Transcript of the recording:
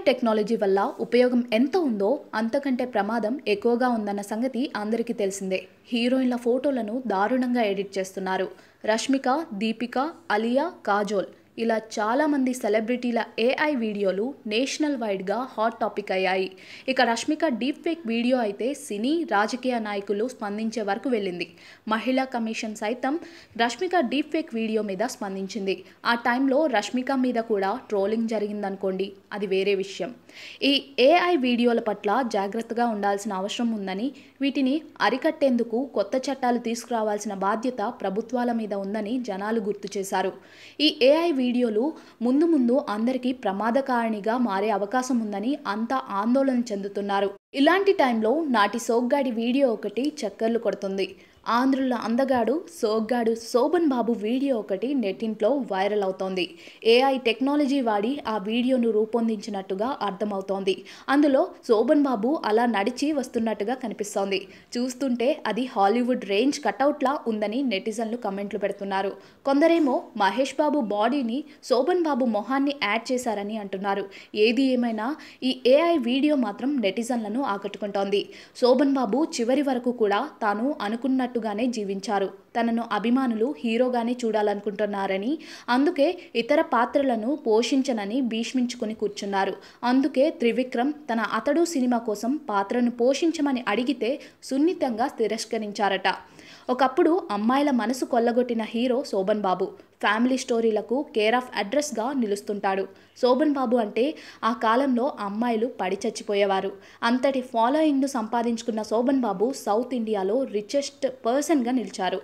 Technology వల్ల ఉపయోగం ఎంత ఉందో అంతకంటే ప్రమాదం ఎక్కువగా ఉందన్న సంగతి అందరికీ తెలిసిందే. హీరోయిన్ల ఫోటోలను దారుణంగా ఎడిట్ చేస్తున్నారు. రష్మిక, దీపిక, అలియా, కాజోల్ ఇలా చాలామంది సెలబ్రిటీల ఏఐ వీడియోలు నేషనల్ వైడ్గా హాట్ టాపిక్ అయ్యాయి. ఇక రష్మిక డీప్ ఫేక్ వీడియో అయితే సినీ, రాజకీయ నాయకులు స్పందించే వరకు వెళ్ళింది. మహిళా కమిషన్ సైతం రష్మిక డీప్ ఫేక్ వీడియో మీద స్పందించింది. ఆ టైంలో రష్మిక మీద కూడా ట్రోలింగ్ జరిగిందనుకోండి, అది వేరే విషయం. ఈ ఏఐ వీడియోల పట్ల జాగ్రత్తగా ఉండాల్సిన అవసరం ఉందని, వీటిని అరికట్టేందుకు కొత్త చట్టాలు తీసుకురావాల్సిన బాధ్యత ప్రభుత్వాల మీద ఉందని జనాలు గుర్తు చేశారు. ఈ ఏఐ వీడియోలు ముందు ముందు అందరికీ ప్రమాదకారిణిగా మారే అవకాశం ఉందని అంతా ఆందోళన చెందుతున్నారు. ఇలాంటి టైంలో నాటి సోగ్గాడి వీడియో ఒకటి చక్కర్లు కొడుతుంది. ఆంధ్రుల అందగాడు సోగ్గాడు శోభన్ బాబు వీడియో ఒకటి నెట్టింట్లో వైరల్ అవుతోంది. ఏఐ టెక్నాలజీ వాడి ఆ వీడియోను రూపొందించినట్టుగా అర్థమవుతోంది. అందులో శోభన్ బాబు అలా నడిచి వస్తున్నట్టుగా కనిపిస్తోంది. చూస్తుంటే అది హాలీవుడ్ రేంజ్ కటౌట్లా ఉందని నెటిజన్లు కమెంట్లు పెడుతున్నారు. కొందరేమో మహేష్ బాబు బాడీని శోభన్ బాబు మొహాన్ని యాడ్ చేశారని అంటున్నారు. ఏది ఏమైనా ఈ ఏఐ వీడియో మాత్రం నెటిజన్లను ఆకట్టుకుంటోంది. శోభన్ బాబు చివరి వరకు కూడా తాను అనుకున్నట్టుగానే జీవించారు. తనను అభిమానులు హీరోగానే చూడాలనుకుంటున్నారని, అందుకే ఇతర పాత్రలను పోషించనని భీష్మించుకుని కూర్చున్నారు. అందుకే త్రివిక్రమ్ తన అతడు సినిమా కోసం పాత్రను పోషించమని అడిగితే సున్నితంగా తిరస్కరించారట. ఒకప్పుడు అమ్మాయిల మనసు కొల్లగొట్టిన హీరో శోభన్ బాబు. ఫ్యామిలీ స్టోరీలకు కేర్ ఆఫ్ అడ్రస్గా నిలుస్తుంటాడు. శోభన్ బాబు అంటే ఆ కాలంలో అమ్మాయిలు పడి చచ్చిపోయేవారు. అంతటి ఫాలోయింగ్ను సంపాదించుకున్న శోభన్ బాబు సౌత్ ఇండియాలో రిచెస్ట్ పర్సన్గా నిలిచారు.